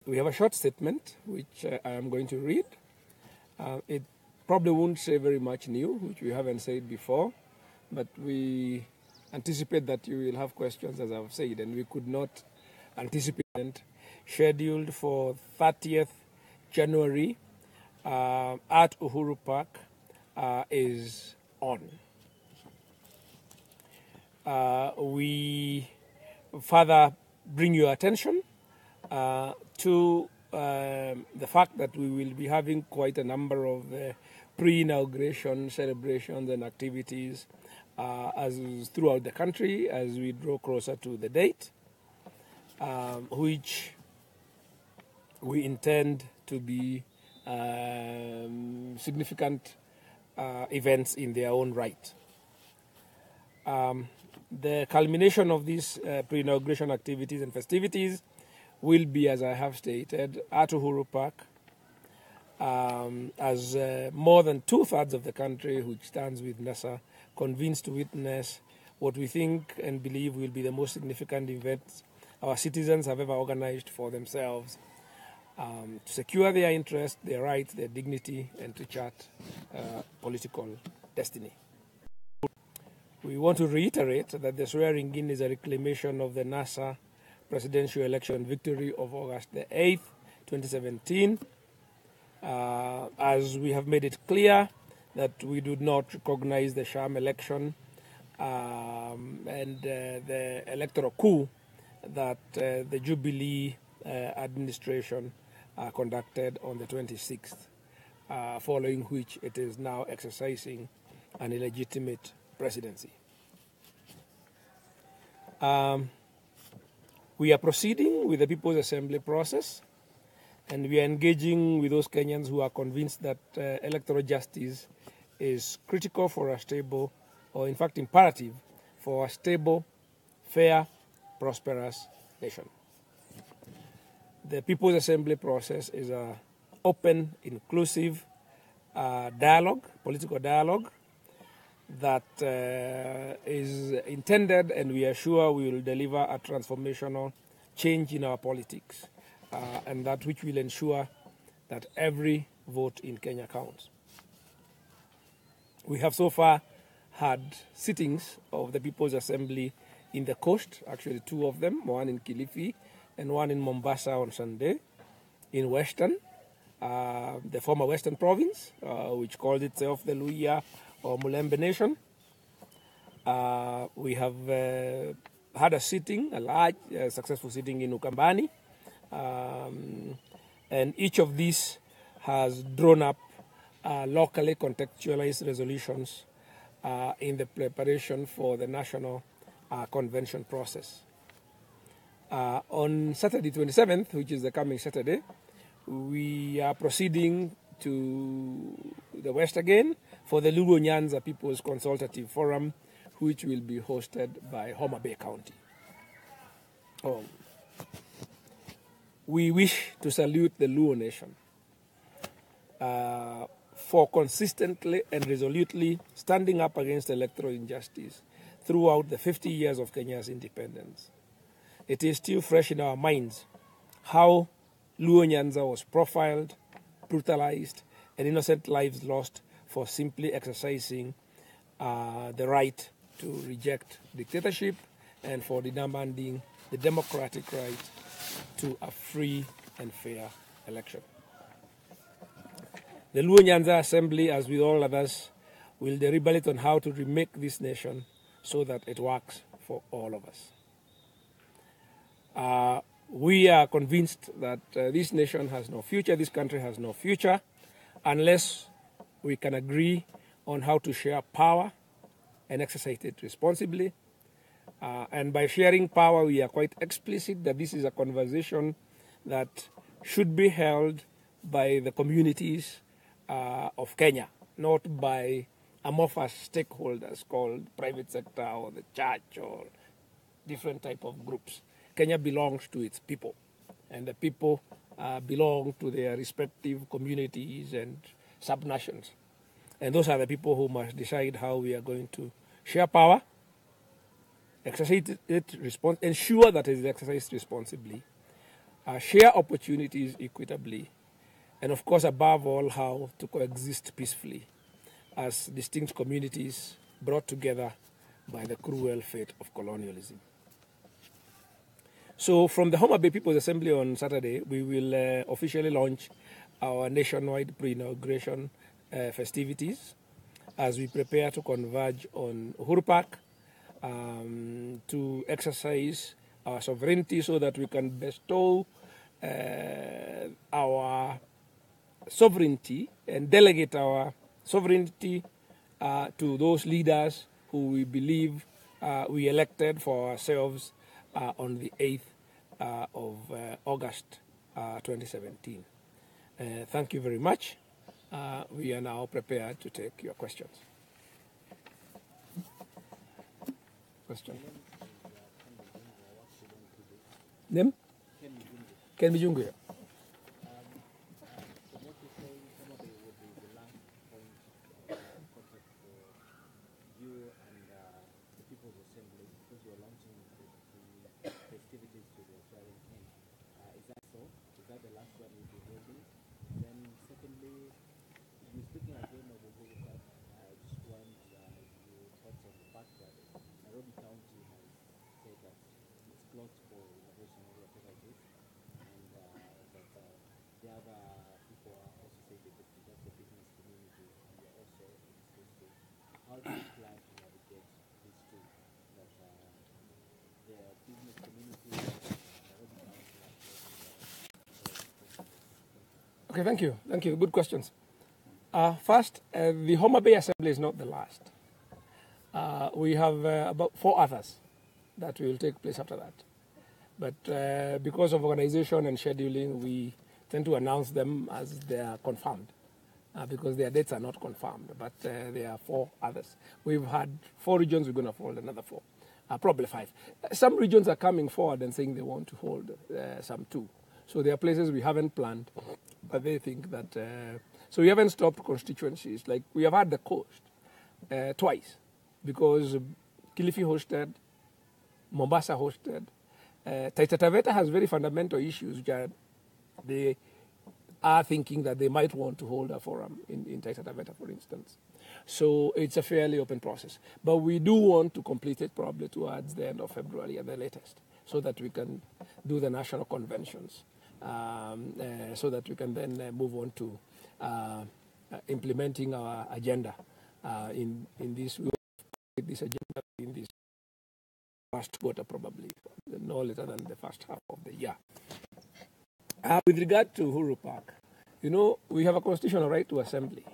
We have a short statement, which I am going to read. It probably won't say very much new, which we haven't said before, but we anticipate that you will have questions, as I've said, and we could not anticipate. Scheduled for 30th January at Uhuru Park is on. We further bring your attention to the fact that we will be having quite a number of pre-inauguration celebrations and activities as throughout the country as we draw closer to the date, which we intend to be significant events in their own right. The culmination of these pre-inauguration activities and festivities will be, as I have stated, at Uhuru Park, as more than 2/3 of the country, which stands with NASA, convenes to witness what we think and believe will be the most significant events our citizens have ever organized for themselves, to secure their interests, their rights, their dignity, and to chart political destiny. We want to reiterate that the swearing in is a reclamation of the NASA presidential election victory of August the 8th, 2017, as we have made it clear that we do not recognize the sham election and the electoral coup that the Jubilee administration conducted on the 26th, following which it is now exercising an illegitimate presidency. We are proceeding with the People's Assembly process, and we are engaging with those Kenyans who are convinced that electoral justice is critical for a stable, or in fact imperative, for a stable, fair, prosperous nation. The People's Assembly process is an open, inclusive dialogue, political dialogue, that is intended, and we are sure we will deliver a transformational change in our politics, and that which will ensure that every vote in Kenya counts. We have so far had sittings of the People's Assembly in the coast, actually 2 of them, one in Kilifi and one in Mombasa on Sunday, in Western, the former Western province, which called itself the Luhya or Mulembe Nation. We have had a sitting, a large, successful sitting in Ukambani, and each of these has drawn up locally contextualized resolutions in the preparation for the national convention process. On Saturday 27th, which is the coming Saturday, we are proceeding to the West again for the Luo Nyanza People's Consultative Forum, which will be hosted by Homa Bay County. We wish to salute the Luo Nation for consistently and resolutely standing up against electoral injustice throughout the 50 years of Kenya's independence. It is still fresh in our minds how Luo Nyanza was profiled, brutalized, and innocent lives lost for simply exercising the right to reject dictatorship and for demanding the democratic right to a free and fair election. The Luo Nyanza Assembly, as with all others, will deliberate on how to remake this nation so that it works for all of us. We are convinced that this nation has no future, this country has no future, unless we can agree on how to share power and exercise it responsibly. And by sharing power, we are quite explicit that this is a conversation that should be held by the communities of Kenya, not by amorphous stakeholders called private sector or the church or different type of groups. Kenya belongs to its people, and the people belong to their respective communities and sub-nations. And those are the people who must decide how we are going to share power, exercise it, ensure that it is exercised responsibly, share opportunities equitably, and of course, above all, how to coexist peacefully as distinct communities brought together by the cruel fate of colonialism. So from the Homa Bay People's Assembly on Saturday, we will officially launch our nationwide pre-inauguration festivities as we prepare to converge on Uhuru Park to exercise our sovereignty so that we can bestow our sovereignty and delegate our sovereignty to those leaders who we believe we elected for ourselves on the 8th of August 2017. Thank you very much. We are now prepared to take your questions. Question? Name? Ken Mijungu. Okay, thank you. Thank you. Good questions. First, the Homa Bay Assembly is not the last. We have about 4 others that will take place after that. But because of organization and scheduling, we tend to announce them as they are confirmed because their dates are not confirmed. But there are 4 others. We've had 4 regions, we're going to hold another 4, probably 5. Some regions are coming forward and saying they want to hold some 2. So there are places we haven't planned, but they think that... so we haven't stopped constituencies. Like we have had the coast twice because Kilifi hosted, Mombasa hosted. Taita Taveta has very fundamental issues which are, they are thinking that they might want to hold a forum in Taita Taveta, for instance. So it's a fairly open process. But we do want to complete it probably towards the end of February at the latest so that we can do the national conventions. So that we can then move on to implementing our agenda in this agenda in this first quarter, probably no later than the first half of the year. With regard to Uhuru Park, you know, we have a constitutional right to assembly.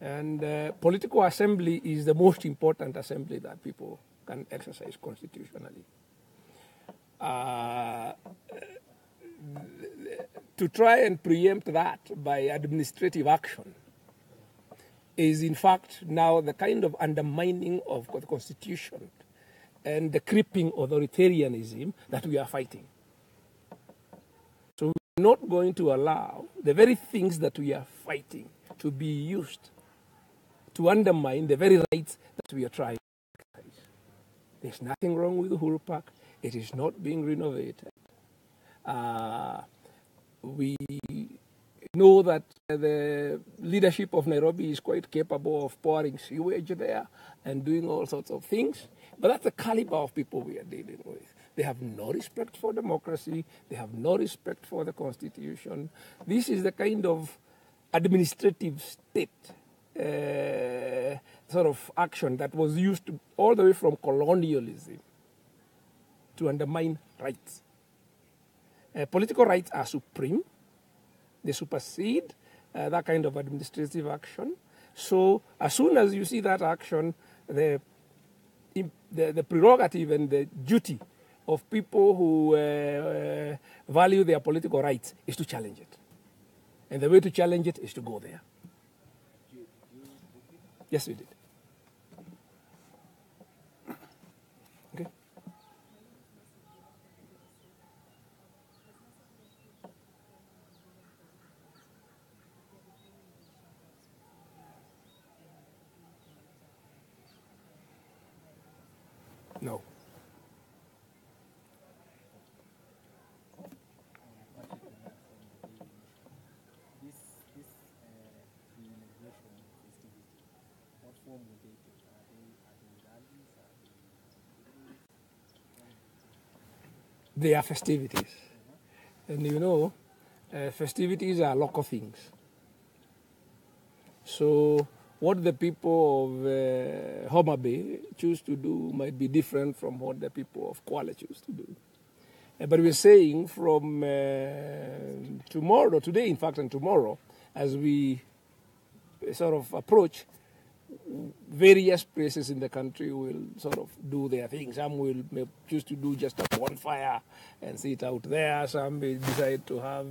And political assembly is the most important assembly that people can exercise constitutionally. To try and preempt that by administrative action is in fact now the kind of undermining of the Constitution and the creeping authoritarianism that we are fighting. So we're not going to allow the very things that we are fighting to be used to undermine the very rights that we are trying to exercise. There's nothing wrong with Uhuru Park. It is not being renovated. We know that the leadership of Nairobi is quite capable of pouring sewage there and doing all sorts of things. But that's the caliber of people we are dealing with. They have no respect for democracy. They have no respect for the Constitution. This is the kind of administrative state sort of action that was used all the way from colonialism to undermine rights. Political rights are supreme. They supersede that kind of administrative action. So as soon as you see that action, the prerogative and the duty of people who value their political rights is to challenge it. And the way to challenge it is to go there. Yes, we did. Okay. No. they are festivities. And you know, festivities are local things. So what the people of Homa Bay choose to do might be different from what the people of Kwale choose to do. But we're saying from today, in fact, and tomorrow, as we sort of approach, various places in the country will sort of do their thing. Some may choose to do just a bonfire and sit out there. Some may decide to have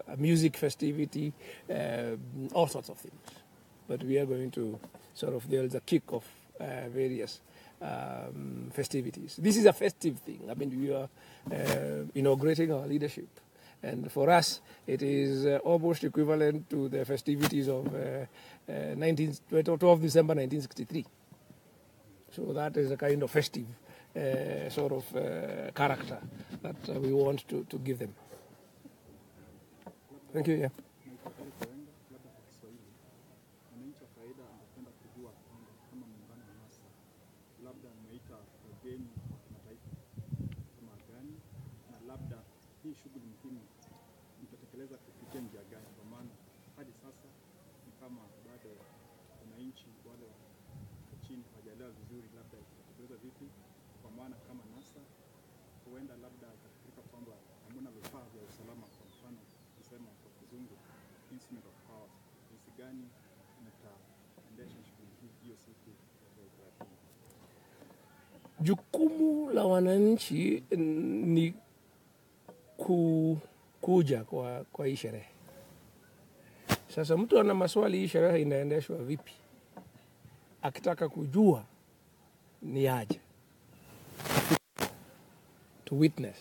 a music festivity, all sorts of things. But we are going to there's a kick of various festivities. This is a festive thing. I mean, we are inaugurating our leadership. And for us, it is almost equivalent to the festivities of 12 December 1963. So that is a kind of festive character that we want to give them. Thank you. Yeah. Jukumu la wananchi ni kuja kwa hii sherehe. Sasa mtu ana maswali, hii sherehe inaendeshwa vipi? Akitaka kujua ni aje to witness.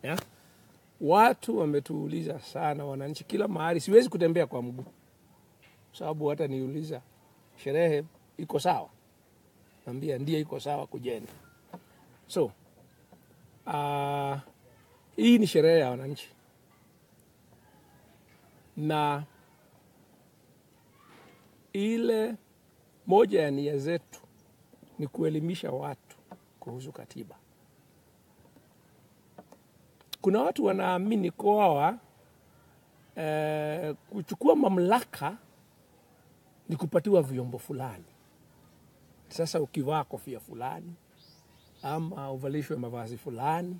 Yeah? Watu wametuuliza sana, wananchi kila mahali. Siwezi kutembea kwa mguu, sababu hata niuliza sherehe iko sawa, naambia ndio iko sawa, kujeni. So hii ni sherehe ya wananchi, na ile moja ya nia zetu ni kuelimisha watu kuhusu katiba. Kuna watu wanaamini kwa kuchukua mamlaka ni kupatiwa vyombo fulani. Sasa ukivaa kofia fulani, ama uvalishwe mavazi fulani,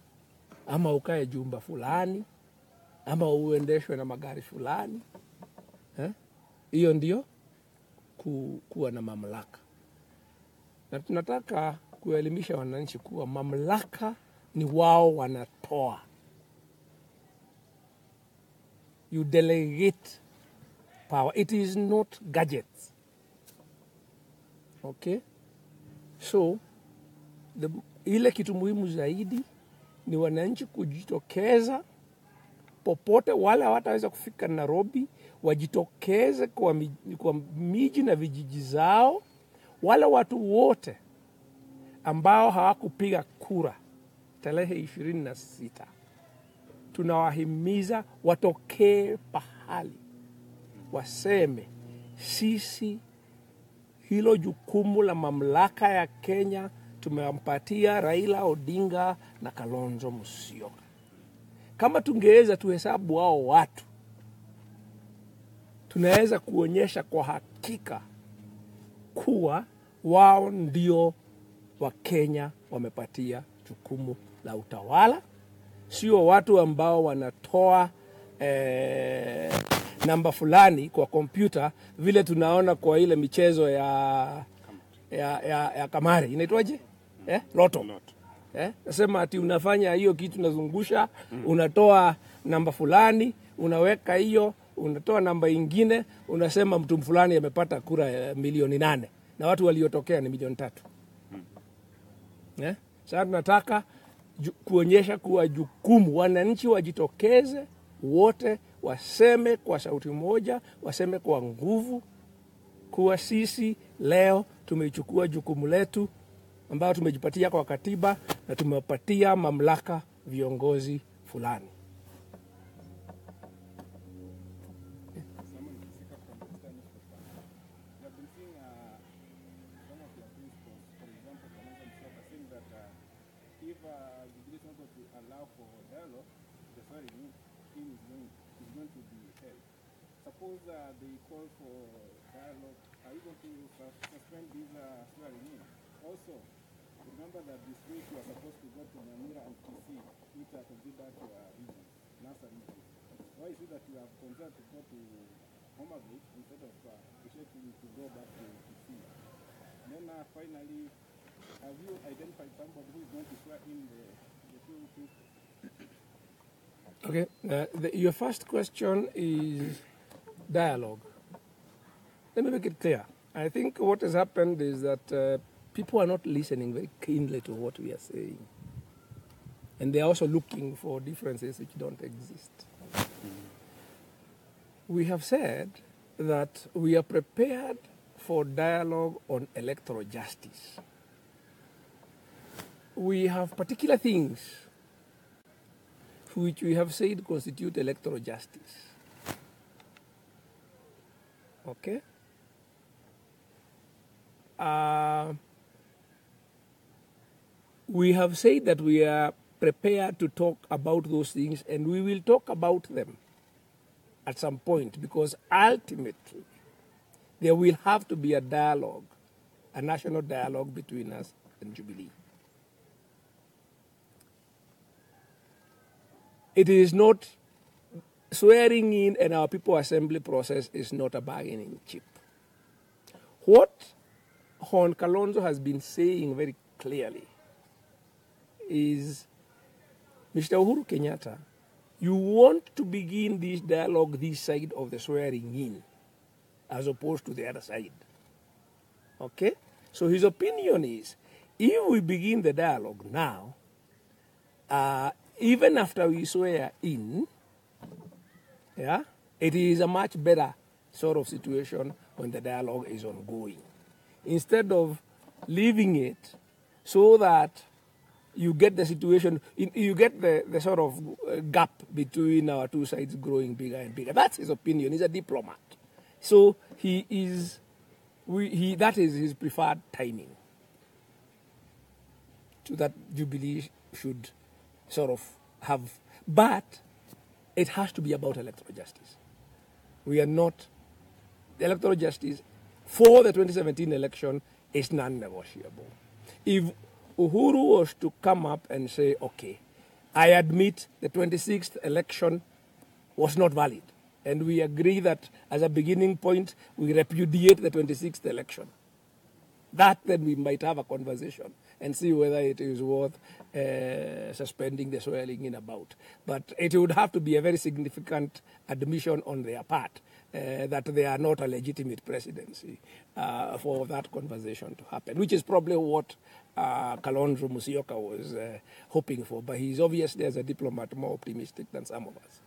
ama ukae jumba fulani, ama uendeshwe na magari fulani, hiyo ndio kuwa na mamlaka. Na tunataka kuelimisha wananchi kuwa mamlaka ni wao wanatoa. You delegate power. It is not gadgets. Okay? So, ile kitu muhimu zaidi ni wananchi kujitokeza popote. Wale hawataweza kufika Nairobi, wajitokeze kwa miji na vijiji zao. Wale watu wote ambao hawakupiga kura tarehe 26, tunawahimiza watokee pahali, waseme sisi hilo jukumu la mamlaka ya Kenya tumewampatia Raila Odinga na Kalonzo Musyoka. Kama tungeweza tuhesabu hao watu, tunaweza kuonyesha kwa hakika kuwa wao ndio wa Kenya wamepatia jukumu la utawala, sio watu ambao wanatoa namba fulani kwa kompyuta, vile tunaona kwa ile michezo ya kamari inaitwaje, loto. Nasema ati unafanya hiyo kitu, unazungusha, unatoa namba fulani, unaweka hiyo, unatoa namba ingine, unasema mtu fulani amepata kura milioni 8 na watu waliotokea ni milioni 3. Sasa tunataka kuonyesha kuwa jukumu, wananchi wajitokeze wote, waseme kwa sauti moja, waseme kwa nguvu kuwa sisi leo tumechukua jukumu letu ambao tumejipatia kwa katiba, na tumewapatia mamlaka viongozi fulani. If Jubilee is not going to allow for dialogue, the swearing in is going to be held. Suppose they call for dialogue, are you going to suspend this swearing in? Also, remember that this week you are supposed to go to Manila and Kshs, which are considered regions, NASA regions. Why is it that you have considered to go to Homa Bay instead of appreciating to go back to Kshs? Then finally, have you identified somebody who is going to swear in the two people? Okay. Your first question is dialogue. Let me make it clear. I think what has happened is that people are not listening very keenly to what we are saying. And they are also looking for differences which don't exist. We have said that we are prepared for dialogue on electoral justice. We have particular things which we have said constitute electoral justice. Okay? We have said that we are prepared to talk about those things, and we will talk about them at some point, because ultimately there will have to be a dialogue, a national dialogue between us and Jubilee. It is not swearing in, and our people assembly process is not a bargaining chip. What Hon Kalonzo has been saying very clearly is, Mr. Uhuru Kenyatta, you want to begin this dialogue this side of the swearing in, as opposed to the other side. Okay? So his opinion is, if we begin the dialogue now, even after we swear in, yeah, it is a much better sort of situation when the dialogue is ongoing. Instead of leaving it so that you get the situation, you get the sort of gap between our two sides growing bigger and bigger. That's his opinion. He's a diplomat. So that is his preferred timing. So that Jubilee should sort of have, but it has to be about electoral justice. We are not, the electoral justice for the 2017 election is non-negotiable. If Uhuru was to come up and say, okay, I admit the 26th election was not valid, and we agree that as a beginning point, we repudiate the 26th election, that then we might have a conversation and see whether it is worth suspending the swearing in about. But it would have to be a very significant admission on their part that they are not a legitimate presidency for that conversation to happen, which is probably what Kalonzo Musyoka was hoping for. But he's obviously, as a diplomat, more optimistic than some of us,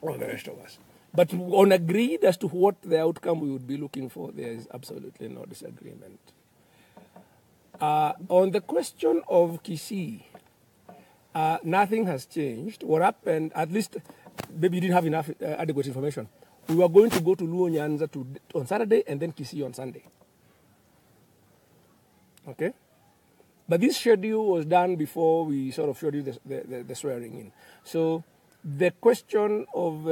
or the rest of us. But on agreed as to what the outcome we would be looking for, there is absolutely no disagreement. On the question of Kshs, nothing has changed. What happened, at least, maybe you didn't have enough adequate information. We were going to go to Luo Nyanza on Saturday and then Kshs on Sunday. Okay? But this schedule was done before we sort of showed you the swearing in. So the question of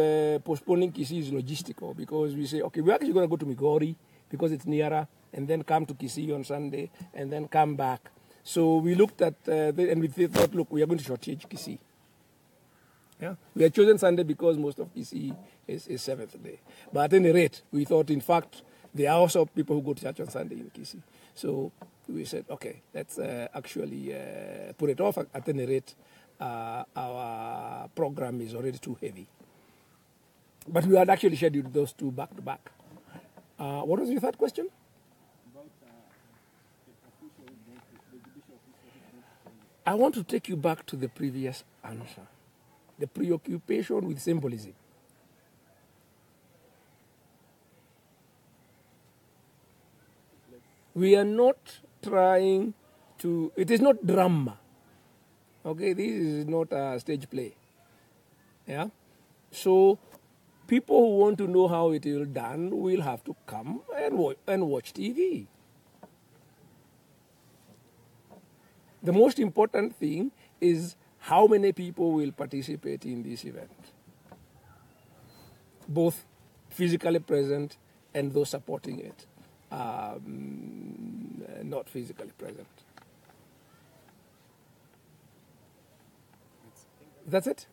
postponing Kshs is logistical, because we say, okay, we're actually going to go to Migori because it's nearer, and then come to Kshs on Sunday, and then come back. So we looked at, and we thought, look, we are going to shortage Kshs. Yeah? We had chosen Sunday because most of Kshs is seventh day. But at any rate, we thought, in fact, there are also people who go to church on Sunday in Kshs. So we said, okay, let's actually put it off. At any rate, our program is already too heavy. But we had actually scheduled those two back to back. What was your third question? I want to take you back to the previous answer. The preoccupation with symbolism. We are not trying to, it is not drama. Okay, this is not a stage play. Yeah? So people who want to know how it is done will have to come and watch TV. The most important thing is how many people will participate in this event, both physically present and those supporting it, not physically present. That's it?